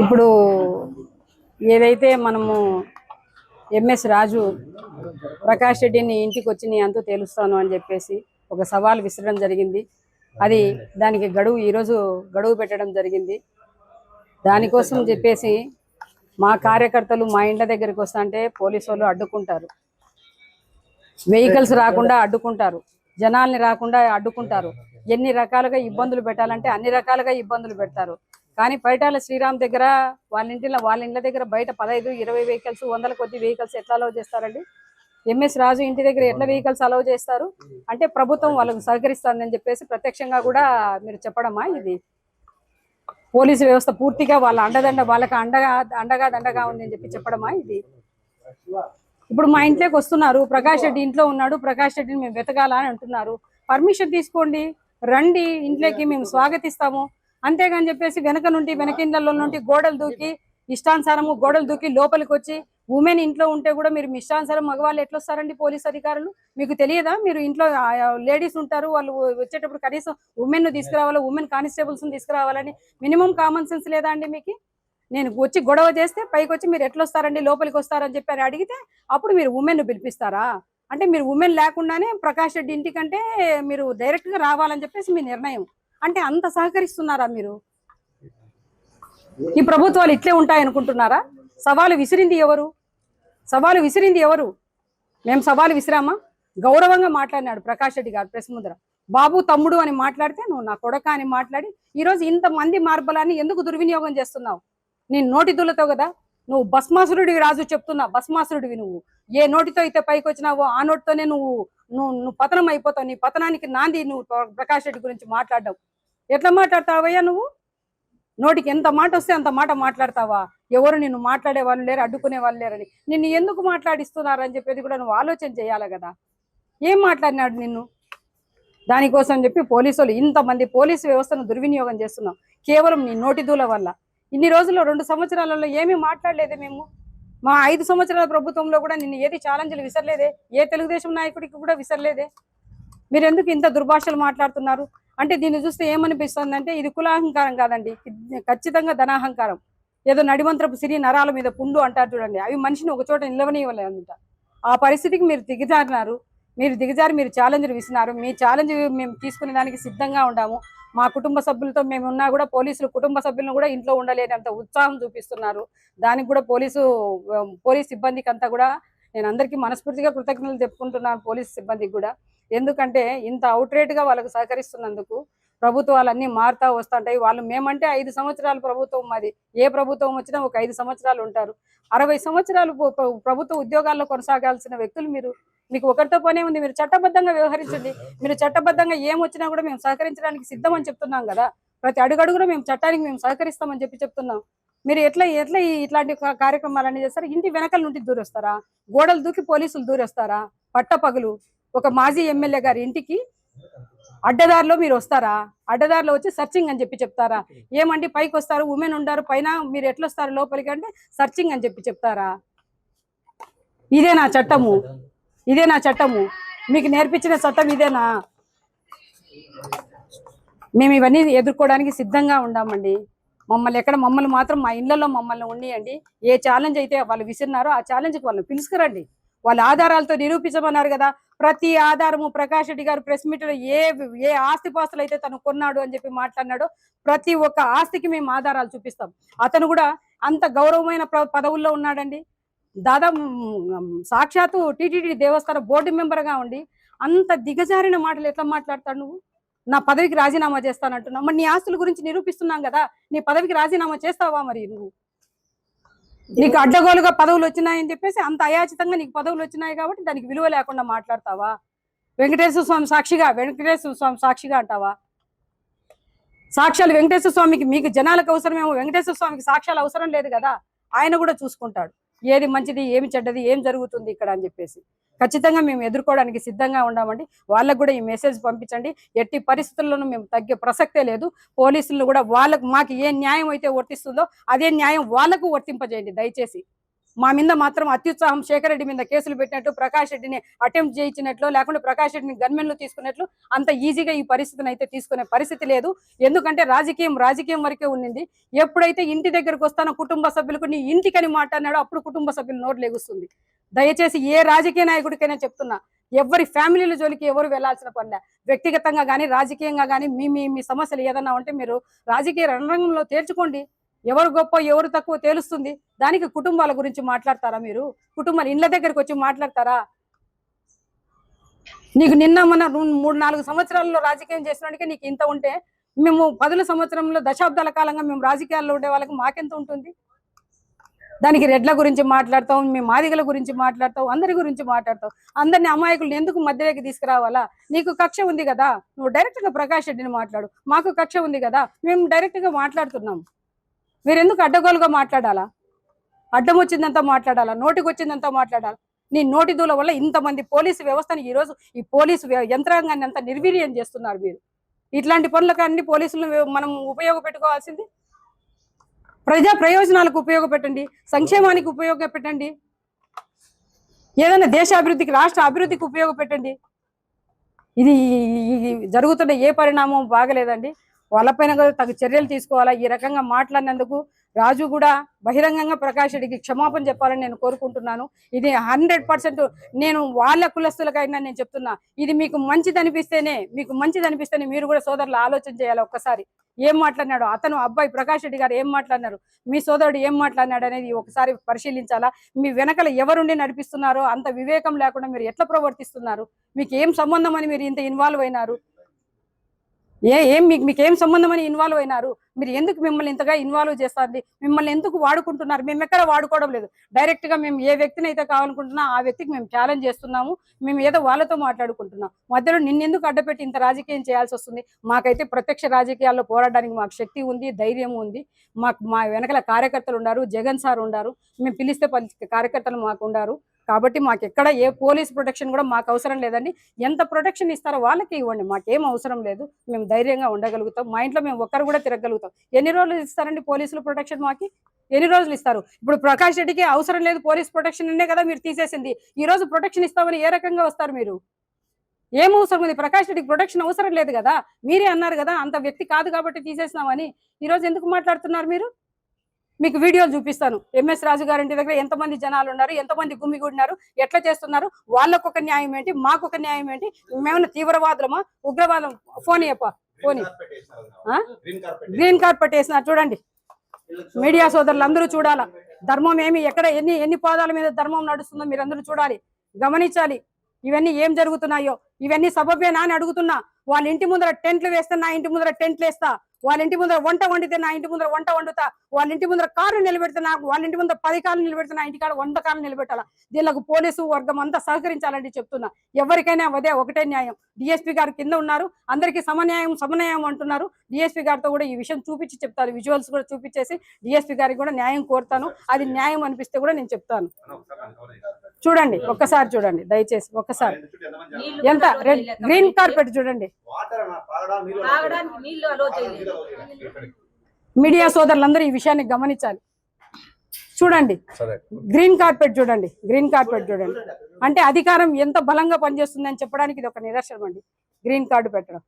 ఇప్పుడు ఏదైతే మనము ఎంఎస్ రాజు ప్రకాష్ రెడ్డిని ఇంటికి వచ్చి నీ అంతు తేలుస్తాను అని చెప్పేసి ఒక సవాల్ విసరడం జరిగింది. అది దానికి ఈరోజు గడువు పెట్టడం జరిగింది. దానికోసం చెప్పేసి మా కార్యకర్తలు మా ఇండ్ల దగ్గరికి వస్తుంటే పోలీసు వాళ్ళు అడ్డుకుంటారు, వెహికల్స్ రాకుండా అడ్డుకుంటారు, జనాల్ని రాకుండా అడ్డుకుంటారు. ఎన్ని రకాలుగా ఇబ్బందులు పెట్టాలంటే అన్ని రకాలుగా ఇబ్బందులు పెడతారు. కానీ పైటాల శ్రీరామ్ దగ్గర వాళ్ళ ఇండ్ల దగ్గర బయట 15-20 వెహికల్స్, 100 కొద్ది వెహికల్స్ ఎట్లా అలౌ చేస్తారండి? ఎంఎస్ రాజు ఇంటి దగ్గర ఎట్లా వెహికల్స్ అలౌ చేస్తారు? అంటే ప్రభుత్వం వాళ్ళకు సహకరిస్తుందని చెప్పేసి ప్రత్యక్షంగా కూడా మీరు చెప్పడమా? ఇది పోలీసు వ్యవస్థ పూర్తిగా వాళ్ళ వాళ్ళకి అండగా ఉంది అని చెప్పడమా ఇది? ఇప్పుడు మా ఇంట్లోకి వస్తున్నారు, ప్రకాష్ రెడ్డి ఇంట్లో ఉన్నాడు, ప్రకాష్ రెడ్డిని మేము వెతకాలా అని అంటున్నారు. పర్మిషన్ తీసుకోండి, రండి, ఇంట్లోకి మేము స్వాగతిస్తాము. అంతేగాని చెప్పేసి వెనకిండ్లలో నుండి గోడలు దూకి ఇష్టానుసారము గోడలు దూకి లోపలికి వచ్చి ఉమెన్ ఇంట్లో ఉంటే కూడా మీరు మీ ఇష్టానుసారం మగవాళ్ళు ఎట్లా వస్తారండి? పోలీస్ అధికారులు మీకు తెలియదా? మీరు ఇంట్లో లేడీస్ ఉంటారు, వాళ్ళు వచ్చేటప్పుడు కనీసం ఉమెన్ ను తీసుకురావాలి, ఉమెన్ కానిస్టేబుల్స్ తీసుకురావాలని మినిమం కామన్ సెన్స్ లేదా అండి మీకు? నేను వచ్చి గొడవ చేస్తే పైకి వచ్చి మీరు ఎట్లా వస్తారండి, లోపలికి వస్తారని చెప్పి అడిగితే అప్పుడు మీరు ఉమెన్ ను పిలిపిస్తారా? అంటే మీరు ఉమెన్ లేకుండానే ప్రకాష్ రెడ్డి ఇంటికంటే మీరు డైరెక్ట్ గా రావాలని చెప్పేసి మీ నిర్ణయం. అంటే అంత సహకరిస్తున్నారా మీరు? ఈ ప్రభుత్వాలు ఇట్లే ఉంటాయనుకుంటున్నారా? సవాలు విసిరింది ఎవరు? మేము సవాలు విసిరామా? గౌరవంగా మాట్లాడినాడు ప్రకాష్ రెడ్డి గారు ప్రెస్ ముందర. బాబు తమ్ముడు అని మాట్లాడితే నువ్వు నా కొడక అని మాట్లాడి ఈరోజు ఇంతమంది మార్బలాన్ని ఎందుకు దుర్వినియోగం చేస్తున్నావు? నీ నోటి దులతో కదా నువ్వు భస్మాసురుడివి. రాజు చెప్తున్నా, భస్మాసురుడివి నువ్వు. ఏ నోటితో అయితే పైకి వచ్చినావో ఆ నోటితోనే నువ్వు పతనం అయిపోతావు. నీ పతనానికి నాంది నువ్వు ప్రకాష్ రెడ్డి గురించి మాట్లాడడం. ఎట్లా మాట్లాడతావయ్యా నువ్వు? నోటికి ఎంత మాట వస్తే అంత మాట మాట్లాడతావా? ఎవరు నిన్ను మాట్లాడే వాళ్ళు లేరు, అడ్డుకునే వాళ్ళు లేరని నిన్ను ఎందుకు మాట్లాడిస్తున్నారని చెప్పేది కూడా నువ్వు ఆలోచన చేయాలి కదా. ఏం మాట్లాడినాడు నిన్ను? దానికోసం చెప్పి పోలీసులు ఇంతమంది పోలీసు వ్యవస్థను దుర్వినియోగం చేస్తున్నాం కేవలం నీ నోటి దూల వల్ల. ఇన్ని రోజుల్లో 2 సంవత్సరాలలో ఏమీ మాట్లాడలేదే మేము? మా 5 సంవత్సరాల ప్రభుత్వంలో కూడా నిన్ను ఏది ఛాలెంజ్లు విసరలేదే, ఏ తెలుగుదేశం నాయకుడికి కూడా విసరలేదే. మీరు ఎందుకు ఇంత దుర్భాషలు మాట్లాడుతున్నారు? అంటే దీన్ని చూస్తే ఏమనిపిస్తుంది అంటే ఇది కులాహంకారం కాదండి, ఖచ్చితంగా ధనాహంకారం. ఏదో నడిమంత్రపు సిరి నరాల మీద పుండు అంటారు చూడండి, అవి మనిషిని ఒక చోట నిలవనివ్వలేదంట. ఆ పరిస్థితికి మీరు దిగజారినారు. మీరు ఛాలెంజ్లు విసినారు. మీ ఛాలెంజ్ మేము తీసుకునే దానికి సిద్ధంగా ఉన్నాము. మా కుటుంబ సభ్యులతో మేము ఉన్నా కూడా పోలీసులు కుటుంబ సభ్యులను కూడా ఇంట్లో ఉండలేనంత ఉత్సాహం చూపిస్తున్నారు. దానికి కూడా పోలీస్ సిబ్బందికి అంతా కూడా నేను అందరికీ మనస్ఫూర్తిగా కృతజ్ఞతలు చెప్పుకుంటున్నాను, పోలీస్ సిబ్బందికి కూడా. ఎందుకంటే ఇంత అవుట్రేట్గా వాళ్ళకు సహకరిస్తున్నందుకు. ప్రభుత్వాలన్నీ మారుతా వస్తుంటాయి. వాళ్ళు మేమంటే 5 సంవత్సరాల ప్రభుత్వం మాది. ఏ ప్రభుత్వం వచ్చినా ఒక 5 సంవత్సరాలు ఉంటారు. 60 సంవత్సరాలు ప్రభుత్వ ఉద్యోగాల్లో కొనసాగాల్సిన వ్యక్తులు మీరు. మీకు ఒకరితో పనే ఉంది, మీరు చట్టబద్ధంగా వ్యవహరించండి. మీరు చట్టబద్ధంగా ఏమొచ్చినా కూడా మేము సహకరించడానికి సిద్ధం అని చెప్తున్నాం కదా. ప్రతి అడుగడుగునా మేము చట్టానికి మేము సహకరిస్తామని చెప్తున్నాం. మీరు ఎట్లా ఇట్లాంటి కార్యక్రమాలన్నీ చేస్తారు? ఇంటి వెనకల నుండి దూరొస్తారా? గోడలు దూకి పోలీసులు దూరొస్తారా? పట్టపగలు ఒక మాజీ ఎమ్మెల్యే గారి ఇంటికి అడ్డదారిలో మీరు వస్తారా? అడ్డదారిలో వచ్చి సర్చింగ్ అని చెప్తారా? ఏమండి పైకి వస్తారు, ఉమెన్ ఉంటారు పైన, మీరు ఎట్లా వస్తారు లోపలికి అంటే సర్చింగ్ అని చెప్తారా? ఇదే నా చట్టము? మీకు నేర్పించిన చట్టం ఇదేనా? మేము ఇవన్నీ ఎదుర్కోవడానికి సిద్ధంగా ఉన్నామండి. మమ్మల్ని మాత్రం మా ఇళ్లలో మమ్మల్ని ఉండియండి. ఏ ఛాలెంజ్ అయితే వాళ్ళు విసిరినారో ఆ ఛాలెంజ్కి వాళ్ళని పిలుచుకురండి. వాళ్ళ ఆధారాలతో నిరూపించమన్నారు కదా. ప్రతి ఆధారము ప్రకాష్ రెడ్డి గారు ప్రెస్ మీట్లో ఏ ఆస్తిపాస్తులు అయితే తను కొన్నాడు అని చెప్పి మాట్లాడినాడో ప్రతి ఒక్క ఆస్తికి మేము ఆధారాలు చూపిస్తాం. అతను కూడా అంత గౌరవమైన పదవుల్లో ఉన్నాడండి. దాదాపు సాక్షాత్తు టీటీడీ దేవస్థాన బోర్డు మెంబర్గా ఉండి అంత దిగజారిన మాటలు ఎట్లా మాట్లాడతాడు? నువ్వు నా పదవికి రాజీనామా చేస్తానంటున్నావు. మరి నీ ఆస్తుల గురించి నిరూపిస్తున్నాం కదా. నీ పదవికి రాజీనామా చేస్తావా? మరి నువ్వు నీకు అడ్డగోలుగా పదవులు వచ్చినాయని చెప్పేసి అంత అయాచితంగా నీకు పదవులు వచ్చినాయి కాబట్టి దానికి విలువ లేకుండా మాట్లాడతావా? వెంకటేశ్వర స్వామి సాక్షిగా అంటావా? సాక్ష్యాలు వెంకటేశ్వర స్వామికి, మీకు జనాలకు అవసరమేమో, వెంకటేశ్వర స్వామికి సాక్ష్యాలు అవసరం లేదు కదా. ఆయన కూడా చూసుకుంటాడు ఏది మంచిది, ఏమి చెడ్డది, ఏం జరుగుతుంది ఇక్కడ అని చెప్పేసి. ఖచ్చితంగా మేము ఎదుర్కోవడానికి సిద్ధంగా ఉన్నామండి. వాళ్ళకు కూడా ఈ మెసేజ్ పంపించండి. ఎట్టి పరిస్థితుల్లోనూ మేము తగ్గే ప్రసక్తే లేదు. పోలీసులు కూడా మాకు ఏ న్యాయం అయితే వర్తిస్తుందో అదే న్యాయం వాళ్లకు వర్తింపజేయండి దయచేసి. మా మీద మాత్రం అత్యుత్సాహం శేఖర్ రెడ్డి మీద కేసులు పెట్టినట్టు, ప్రకాష్ రెడ్డిని అటెంప్ట్ చేయించినట్లు, లేకుంటే ప్రకాష్ రెడ్డిని గన్మెన్లు తీసుకున్నట్లు అంత ఈజీగా ఈ పరిస్థితిని అయితే తీసుకునే పరిస్థితి లేదు. ఎందుకంటే రాజకీయం వరకే ఉన్నింది. ఎప్పుడైతే ఇంటి దగ్గరకు వస్తానో కుటుంబ సభ్యులకు నీ ఇంటికని మాట్లాడినాడో అప్పుడు కుటుంబ సభ్యులు నోరు లెగుస్తుంది. దయచేసి ఏ రాజకీయ నాయకుడికైనా చెప్తున్నా, ఎవరి ఫ్యామిలీల జోలికి ఎవరు వెళ్లాల్సిన పనిలే. వ్యక్తిగతంగా కానీ రాజకీయంగా కానీ మీ మీ మీ సమస్యలు ఏదన్నా ఉంటే మీరు రాజకీయ రణరంగంలో తేల్చుకోండి. ఎవరు గొప్ప ఎవరు తక్కువ తేలుస్తుంది. దానికి కుటుంబాల గురించి మాట్లాడతారా మీరు? కుటుంబాలు ఇండ్ల దగ్గరకు వచ్చి మాట్లాడతారా? నీకు నిన్న మన 3-4 సంవత్సరాల్లో రాజకీయం చేసినోడికి నీకు ఇంత ఉంటే, మేము 10 సంవత్సరంలో దశాబ్దాల కాలంగా మేము రాజకీయాల్లో ఉండే వాళ్ళకి మాకెంత ఉంటుంది? దానికి రెడ్ల గురించి మాట్లాడతాం, మేము మాదిగల గురించి మాట్లాడతాం, అందరి గురించి మాట్లాడతాం. అందరిని అమాయకులను ఎందుకు మధ్యలోకి తీసుకురావాలా? నీకు కక్ష ఉంది కదా, నువ్వు డైరెక్ట్ గా ప్రకాష్ రెడ్డిని మాట్లాడు. మాకు కక్ష ఉంది కదా, మేము డైరెక్ట్ గా మాట్లాడుతున్నాం. మీరు ఎందుకు అడ్డగోలుగా మాట్లాడాలా? అడ్డం వచ్చిందంతా మాట్లాడాలా? నోటికి వచ్చిందంతా మాట్లాడాలా? నీ నోటి దూల వల్ల ఇంతమంది పోలీసు వ్యవస్థని ఈరోజు ఈ పోలీసు యంత్రాంగాన్ని అంతా నిర్వీర్యం చేస్తున్నారు మీరు. ఇట్లాంటి పనులకు అన్ని పోలీసులను మనం ఉపయోగపెట్టుకోవాల్సింది ప్రజా ప్రయోజనాలకు ఉపయోగపెట్టండి, సంక్షేమానికి ఉపయోగపెట్టండి, ఏదైనా దేశాభివృద్ధికి రాష్ట్ర అభివృద్ధికి ఉపయోగపెట్టండి. ఇది జరుగుతున్న ఏ పరిణామం బాగలేదండి. వాళ్ళపైన కూడా తగు చర్యలు తీసుకోవాలా. ఈ రకంగా మాట్లాడినందుకు రాజు కూడా బహిరంగంగా ప్రకాష్ రెడ్డికి క్షమాపణ చెప్పాలని నేను కోరుకుంటున్నాను. ఇది 100% నేను వాళ్ళ కులస్తులకైనా నేను చెప్తున్నా, ఇది మీకు మంచిది అనిపిస్తేనే మీరు కూడా సోదరులు ఆలోచన చేయాలి. ఒక్కసారి ఏం మాట్లాడినాడు అతను, అబ్బాయి ప్రకాష్ రెడ్డి గారు ఏం మాట్లాడినారు, మీ సోదరుడు ఏం మాట్లాడినాడు అనేది ఒకసారి పరిశీలించాలా. మీ వెనకల ఎవరుండి నడిపిస్తున్నారో అంత వివేకం లేకుండా మీరు ఎట్లా ప్రవర్తిస్తున్నారు? మీకు ఏం సంబంధం అని మీరు ఇంత ఇన్వాల్వ్ అయినారు? మీకేం సంబంధం అని ఇన్వాల్వ్ అయినారు? మీరు ఎందుకు మిమ్మల్ని ఇంతగా ఇన్వాల్వ్ చేస్తుంది? మిమ్మల్ని ఎందుకు వాడుకుంటున్నారు? మేము ఎక్కడ వాడుకోవడం లేదు. డైరెక్ట్ గా మేము ఏ వ్యక్తిని అయితే కావాలనుకుంటున్నా ఆ వ్యక్తికి మేము ఛాలెంజ్ చేస్తున్నాము. మేము ఏదో వాళ్ళతో మాట్లాడుకుంటున్నాం. మధ్యలో నిన్నెందుకు అడ్డపెట్టి ఇంత రాజకీయం చేయాల్సి వస్తుంది? మాకైతే ప్రత్యక్ష రాజకీయాల్లో పోరాడడానికి మాకు శక్తి ఉంది, ధైర్యం ఉంది. మా వెనకల కార్యకర్తలు ఉన్నారు, జగన్ సార్ ఉన్నారు, మేము పిలిస్తే కార్యకర్తలు మాకు ఉన్నారు. కాబట్టి మాకు ఎక్కడ ఏ పోలీస్ ప్రొటెక్షన్ కూడా మాకు అవసరం లేదండి. ఎంత ప్రొటెక్షన్ ఇస్తారో వాళ్ళకి ఇవ్వండి, మాకేం అవసరం లేదు. మేము ధైర్యంగా ఉండగలుగుతాం. మా ఇంట్లో మేము ఒక్కరు కూడా తిరగలుగుతాం. ఎన్ని రోజులు ఇస్తారండి పోలీసులు ప్రొటెక్షన్? మాకి ఎన్ని రోజులు ఇస్తారు? ఇప్పుడు ప్రకాష్ రెడ్డికి అవసరం లేదు పోలీస్ ప్రొటెక్షన్ అనే కదా మీరు తీసేసింది. ఈ రోజు ప్రొటెక్షన్ ఇస్తామని ఏ రకంగా వస్తారు మీరు? ఏం అవసరం ఉంది? ప్రకాష్ రెడ్డికి ప్రొటెక్షన్ అవసరం లేదు కదా, మీరే అన్నారు కదా అంత వ్యక్తి కాదు కాబట్టి తీసేసినామని. ఈ రోజు ఎందుకు మాట్లాడుతున్నారు మీరు? మీకు వీడియోలు చూపిస్తాను. ఎంఎస్ రాజు గారింటి దగ్గర ఎంతమంది జనాలు ఉన్నారు, ఎంతమంది గుమ్మిగూడినారు, ఎట్లా చేస్తున్నారు, వాళ్ళకు ఒక న్యాయం ఏంటి, మాకు ఒక న్యాయం ఏంటి? మేమన్నా తీవ్రవాదులమా, ఉగ్రవాదం? ఫోన్ గ్రీన్ కార్పెట్ వేసిన చూడండి. మీడియా సోదరులు అందరూ చూడాలా. ధర్మం ఏమి ఎక్కడ ఎన్ని పాదాల మీద ధర్మం నడుస్తుందో మీరందరూ చూడాలి, గమనించాలి. ఇవన్నీ ఏం జరుగుతున్నాయో ఇవన్నీ సబబేనా అని అడుగుతున్నా. వాళ్ళ ఇంటి ముందర టెంట్లు వేస్తే నా ఇంటి ముందర టెంట్లు వేస్తా, వాళ్ళ ఇంటి ముందర వంట వండితే నా ఇంటి ముందర వంట వండుతా, వాళ్ళ ఇంటి ముందర కారు నిలబెడితే వాళ్ళ ఇంటి ముందర 10 కార్లు నిలబెడితే నా ఇంటికాడ 100 కార్లు నిలబెట్టాలా. దీనికి పోలీసు వర్గం అంతా సహకరించాలండి చెప్తున్నా. ఎవరికైనా అదే ఒకటే న్యాయం. డిఎస్పీ గారు కింద ఉన్నారు, అందరికీ సమన్యాయం అంటున్నారు. డిఎస్పీ గారితో కూడా ఈ విషయం చూపించి చెప్తాను, విజువల్స్ కూడా చూపించేసి డిఎస్పీ గారికి కూడా న్యాయం కోరుతాను. అది న్యాయం అనిపిస్తే కూడా నేను చెప్తాను. చూడండి, ఒక్కసారి చూడండి దయచేసి, ఒక్కసారి ఎంత గ్రీన్ కార్పెట్ చూడండి. మీడియా సోదరులందరూ ఈ విషయాన్ని గమనించాలి. చూడండి, గ్రీన్ కార్పెట్ చూడండి, గ్రీన్ కార్పెట్ చూడండి. అంటే అధికారం ఎంత బలంగా పనిచేస్తుందని చెప్పడానికి ఇది ఒక నిదర్శనం అండి, గ్రీన్ కార్డు పెట్టడం.